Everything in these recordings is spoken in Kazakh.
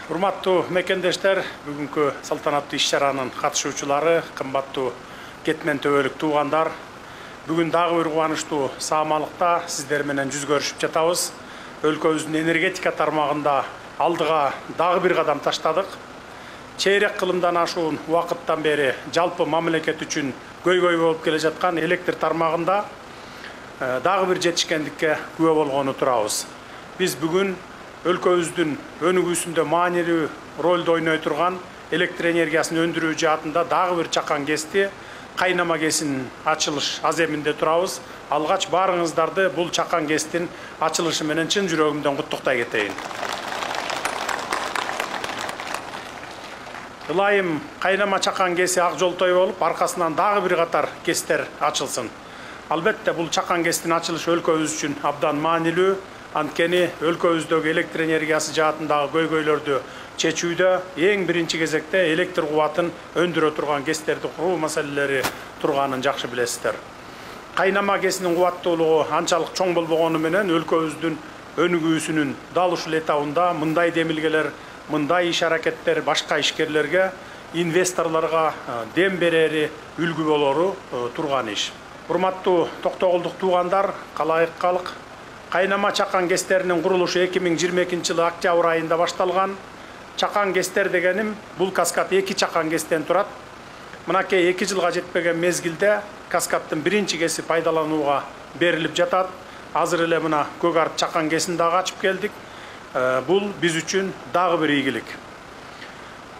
Урматтуу мекендештер, бүгүнкү салтанаттуу иш-чаранын катышуучулары, кымбаттуу кетмен төбөлүк туугандар, бүгүн дагы бир кубанычтуу саамалыкта сиздер менен жүз көрүшүп жатабыз. Өлкөбүздүн энергетика тармагында алдыга дагы бир кадам таштадык. Чейрек кылымдан ашуун убакыттан бери жалпы мамлекет үчүн көйгөй болуп келе жаткан электр тармагында дагы бир жетишкендикке күбө болгону турабыз. Биз бүгүн өлкөбүздүн өнүгүүсүндө маанилүү ролду ойной турган электр энергиясын өндүрүү жаатында дагы бир чакан кести, кайнама кесинин ачылыш аземинде турабыз. Алгач баарыңыздарды бул чакан кестин ачылышы менен чын жүрөгүмдөн куттуктай кетейин. Ылайым кайнама чакан кеси ак жолтой болуп, аркасынан дагы бир катар кестер ачылсын. Албетте бул чакан кестин ачылышы өлкөбүз үчүн абдан маанилүү. Анткени өлкөбүздөгү электр энергиясы жаатындагы көйгөйлөрдү чечүүдө эң биринчи кезекте электр кубатын өндүрө турган кестерди куруу маселелери турганын жакшы билесиздер. Кайнама кесинин кубаттуулугу анчалык чоң болбогону менен өлкөбүздүн өнүгүүсүнүн дал ушул этабында мындай демилгелер, мындай иш-аракеттер башка ишкерлерге, инвесторлорго дем берери, үлгү болору турган иш. Урматтуу токтогулдук туугандар, калайык калк, кайнама чакан кестеринин курулушу 2022-жылы октябрь айында башталган. Чакан кестер дегеним бул каскад 2 чакан кестен турат. Мынакей 2 жылга жетпеген мезгилде каскаддын биринчи кеси пайдаланууга берилип жатат. Азыр эле мына көк арт чакан кесин дагы ачып келдик. Бул биз үчүн дагы бир ийгилик.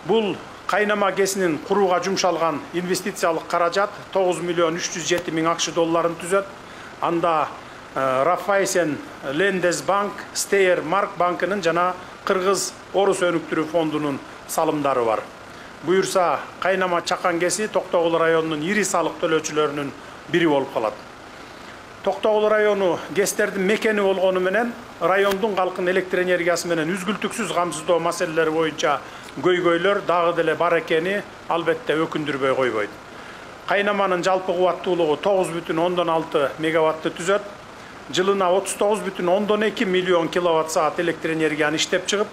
Бул кайнама кесинин курууга жумшалган инвестициялык каражат 9 миллион 307 миң акш долларын түзөт. Анда Raiffeisen Landesbank, Steyr Mark банкынын жана Кыргыз Орус өнүктүрүү фондунун салымдары бар. Буюрса, кайнама чакан кеси Токтогул районунун ири салык төлөөчүлөрүнүн бири болуп калат. Токтогул району кестердин мекени болгону менен райондун калкын электр энергиясы менен үзгүлтүксүз камсыздоо маселелери боюнча көйгөйлөр дагы деле бар экени албетте өкүндүрбөй койбойт. Кайнаманын жалпы кубаттуулугу 9,6 мегаватты түзөт. Жылына 39,2 миллион киловатт саат электр энергияны иштеп чыгып,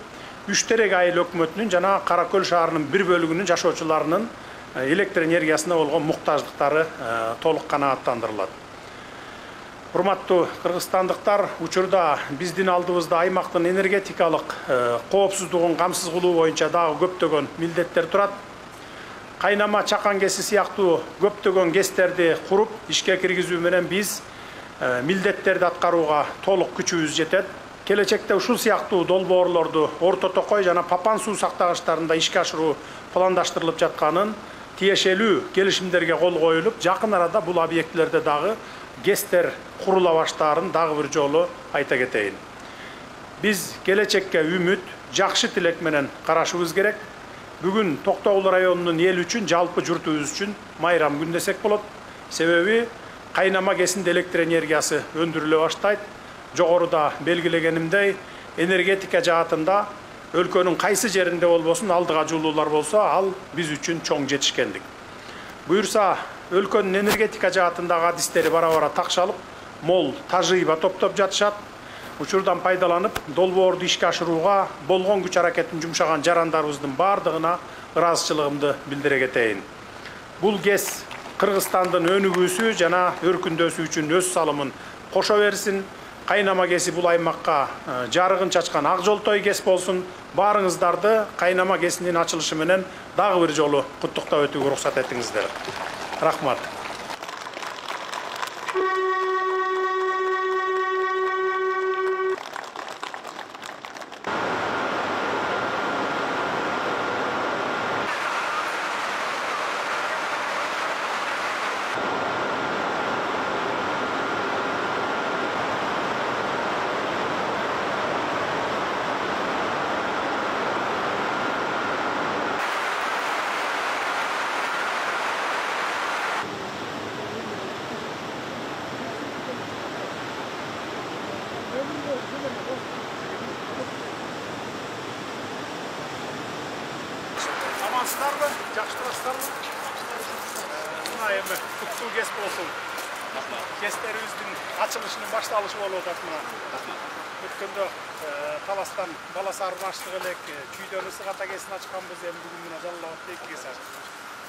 Үчтерек айыл өкмөтүнүн жана Кара Көл шаарынын бир бөлүгүнүн жашоочуларынын электр энергиясына болгон муктаждыктары толук канааттандырылат. Урматтуу кыргызстандыктар, учурда биздин алдыбызда аймактын энергетикалык коопсуздугун камсыз кылуу боюнча дагы көптөгөн милдеттер турат. Кайнама чакан кеси сыяктуу көптөгөн кестерди куруп, ишке киргизүү менен биз милдеттерди аткарууга толук күчүбүз жетет. Келечекте ушул сыяктуу долбоорлорду Орто Токой жана Папан суу сактагычтарында ишке ашыруу пландаштырылып жатканын, тиешелүү келишимдерге кол коюлуп, жакын арада бул объектилерде дагы кестер курула баштаарын дагы бир жолу айта кетейин. Биз келечекке үмүт, жакшы тилек менен карашыбыз керек. Бүгүн Токтогул районунун эл үчүн, жалпы журтубуз үчүн майрам күн десек болот. Себеби кайнама кесинде электр энергиясы өндүрүлө баштайт. Жогоруда белгилегенимдей, энергетика жаатында өлкөнүн кайсы жеринде болбосун алдыга жуулуулар болсо, ал биз үчүн чоң жетишкендик. Буюрса, өлкөнүн энергетика жаатындагы адистери бара-бара такшалып, мол тажрыйба топтоп жатышат. Учурдан пайдаланып, долбоорду ишке ашырууга болгон күч аракетин жумшаган жарандарыбыздын бардыгына ыраазычылыгымды билдире кетейин. Бул кес Кыргызстандын өнүгүүсү жана өркүндөсү үчүн өз салымын кошо берсин. Кайнама кеси бул аймакка жарыгын чачкан ак жолтой кес болсун. Баарыңыздарды кайнама кесинин ачылышы менен дагы бир жолу куттуктап өтүүгө уруксат этиңиздер. Рахмат. Амансыздарбы? Жакшы турасыздарбы? Мына эми куттуу кес болсун. Gestlerimizin açılışının başlalışı olup atma. Ötkende Talas'tan bala sarmaşlık elek, çüydörü sıkata kesin açkanbız hem bugün güne Jalalabat tek keser.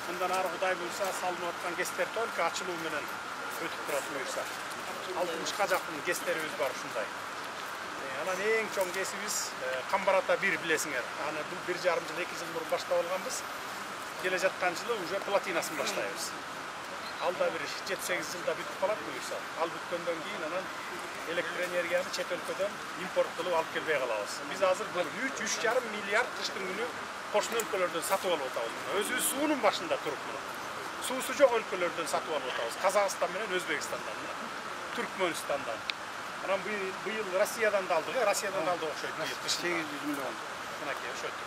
Bundan arı Huday buyursa salınıp atkan gestler tölke açılığı menen ötüp durat buyursa. 60'a jakın gestlerimiz var şunday. Ana en çoğun gesimiz Kambarata 1 bilesinger. Ana bu 1,5 yıl 2 yıl burun başta olganbız. Gele жатқан жылы уже платинасын баштайбыз. Алда bir 7-8 жылда бүтүп калат буюрса. Ал бүткөндөн кийин анан электр энергияны чет өлкөдөн импорт кылып алып келбей калабыз. Биз азыр бул 3,5 миллиард кыштын күнү кошуна өлкөлөрдөн сатып алып атабыз. Өзүбүз суунун башында туруп мына. Суусу жок өлкөлөрдөн сатып алып атабыз. Казакстан менен Өзбекстандан, Түркмөнстандан. Анан быйыл Россиядан да алдык, Россиядан да алдык окшойт. 800 миллион. Мынакей ошойт.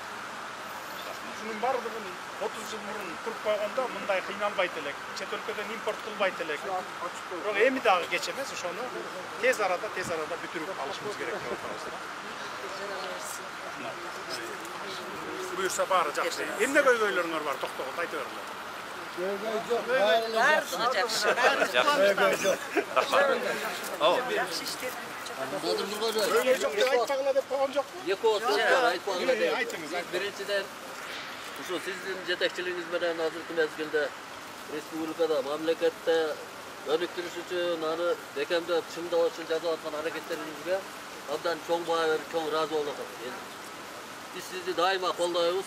Şunun bardığın 30 yıl burun kurup koyğanda mınday kıynalbayt elek, çet өлkөдөн import kılbayt elek. Bırak emi dağı geçemez, şunu tez arada bütürüp alışmamız gerek. Buyursa bari jakşı. Emne köy-köylörüňөр bar, toktogot ayta berler. Köy jok dep aytpagıla dep koýgan jokmu? Birinciden şu sizin yetekçiliğiniz bilen hazırkı mezgilde Respublikada, mamlekette önüktürüş üçün, anı bekemde çımda olsun jazalatkan hareketlerinizge abdan çoğun bağır, çoğun razı olacak. Biz sizi daima kollayız.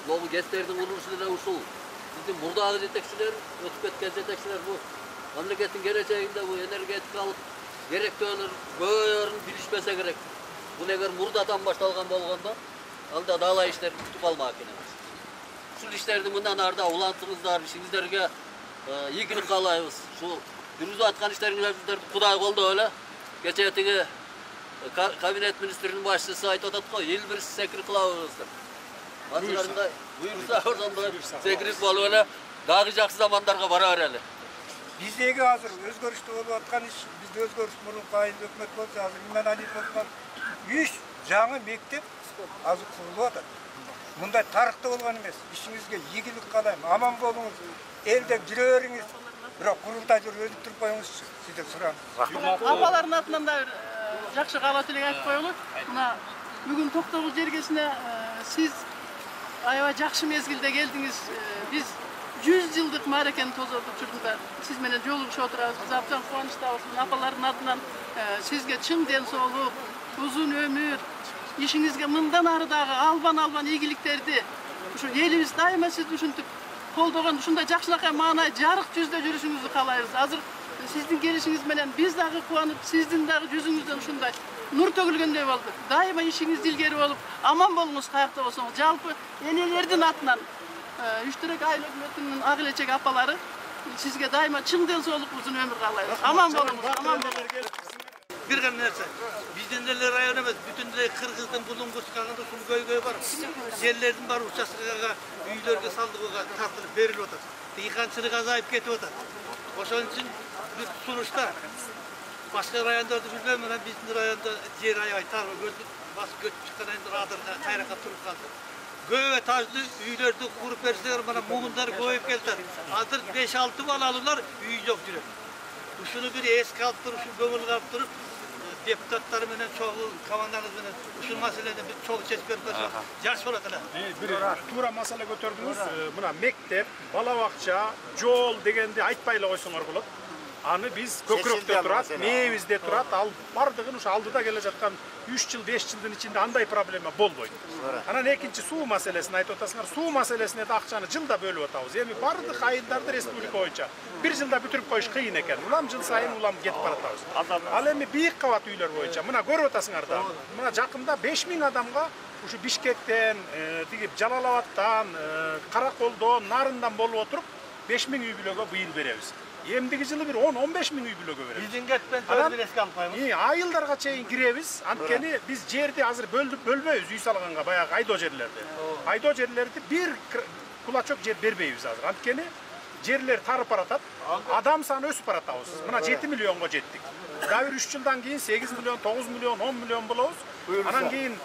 Loğu gestlerden olursun da usul. Sizin buradaki yetekçiler, ötüp etken yetekçiler bu mamleketin geleceğinde bu energetikalik gerektiğini göğürün bilişmese gerek. Bu neger murdadan baştalgan bolganda alda dağla işler tutup almak kenemez. Şu işlerdi bundan arda ulantınızlar, işinizlerge iyikilik kalayız. Şu dürüzü atkan işlerini kuday oldu öyle. Geçetini kabinet ministerinin başçısı ait otatko, yıl bir sekrik kılavuzdur. Azılarında buyursa oradan da sekrik bol öyle dağıcaksı zamanlarga bara öyle. Bizdeki hazır özgörüşte olup atkan iş, bizde özgörüş murun kayın hükümet bolsa hazır İmran Ali Bozkar 3 жаңы мектеп азыр kurulup atar. Munda tarıkta olgan emes. İşinizge iyilik kalayım, aman bolunuz, elde jiröörüңүz. Bırak kurulda жүрүп özüp turup koyuңuzчu. Sizden soram. Apaların atынан da жақсы каалоо тилек айтып коелу. Мына бүгүн Токтогул жергесине siz аябай жакшы мезгилде келдиңиz. Биз 100 yıllık marekeni tozorduk çocuklar. Siz menen joluguşup oturabız. Biz abcan kuvançtabыз. Apaların atынан sizge çın den soğuk, uzun ömür, işinizge mından arıdagı alban iyiliklerdi. Şu elimiz daima siz düşüntüp koldogon ушундай жакшынакай маанай жарык жүздө жүрүшүңүздү каалайбыз. Азыр сиздин келишиңиз менен биз дагы кубанып, сиздин дагы жүзүңүздөн ушундай нур төгүлгөндөй болдук. Дайыма ишиңиз илгери болуп, аман болуңуз каякта болсоңуз. Жалпы энелердин атынан Üçtürek Aile Hükümeti'nin Ağilecek apaları sizge daima çın den soğuk uzun ömür kaalayız. Aman bolunuz, aman bolunuz. Bir gün nerse, bizden neler rayon emez, bütün de Kırgız'dan bulun kuşkağında sulu köy var. Yerlerden var uçasıga, üylerge saldığa tartılıp veril otar. Yıkançılık azayıp ketip otar. Oşun için bir sunuşta, başka rayonlarda bilmem, bizim rayonda yer ayay tarla gördük, bas göç çıkan radırda kayraka turup kaldı. Göğe taşlı üylerde kurup verseler bana muğunlar koyup geldiler. Hazır 5-6 balalılar üy yok diyor. Şunu bir eski alıp durup, şu gömül alıp durup, deputatları menen çoğu, kamandanız menen, şu meselede bir çok çeşit görmez. Yaş ola kadar. Bir tuğra masala götürdünüz. Buna mektep, balabakça, jol degende aytpayla koysoňor bolot. Anı biz Kökrök'te turat, meyimizde turat, al bardığın şu aldıda gele жатқан 3 yıl 5 yılın içinde anday problema bolboydu. Anan ekinci su meselesini aytып otasыңар, su meselesine de akçanı jılda bölüp otabız. Emi bardıq ayındarda respublika boyunca bir yılda bütürüp koyuş kıyın eken. Ulam jıl sayın ulam ketip baratabız. Al emi biyik kavat üyler boyunca. Mına görüp otasыңар da. Mına jakında 5000 adamga şu Bişkekten, Jalalabattan, Karakoldan, Narından bolup oturup 5000 üy bilöge bıyıl beremiz. Emdigi yılı bir 10-15 bin üy bilöge veremiz. Bizim getmen tözgün eski alpayımız. Ayıldarga çeyin girebiz. Antkeni biz жерди hazır bölböйбүз üy salganga bayağı aydo жерlerde. Aydo жерlerde bir kulaçok jer berbeybiz hazır. Antkeni жерler tarıp baratat. Adam sanı ösüp baratabız. Mına 7 milyonga jettik. Daha bir 3 yıldan keyin 8 milyon, 9 milyon, 10 milyon bulabız. Anan keyin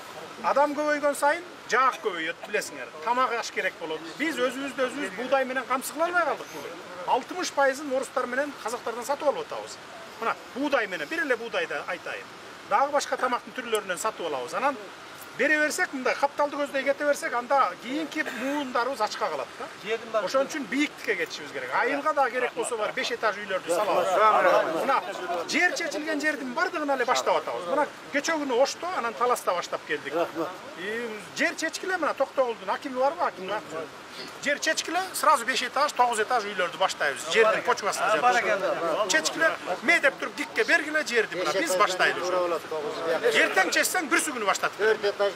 adam köpöйгөн сайын жаак көбөйөт билесиңер. Тамак аш керек болот. Биз өзүбүздү өзүбүз буудай менен камсыз кыла албай калдык бүгүн. 60%-ын орустар менен казактардан сатып алып атабыз. Мына буудай менен бир эле буудайды айтайын. Дагы башка тамактын түрлөрүнөн сатып алабыз. Анан бере берсек, мындай капталды көздөй кете берсек, анда кийинки муундарыбыз ачка калат да. Ошон үчүн бийиктикке кетишибиз керек. Айылга да керек болсо бар 5 этаж үйлөрдү салабыз. Мына жер чечилген жердин бардыгын эле баштап атабыз. Мына кече күнү Ошто, анан Таласта баштап келдик. Жер чечкиле, мына Токтогулдун акими барбы, акими? Жер чечкиле, сразу 5 этаж, 9 этаж үйлөрдү баштайбыз. Жердин почвасын чечкиле, мейдеп туруп дикке бергиле жерди. Мына биз баштайлы ошо. Эртең чечсең, бүрсү күнү баштатып.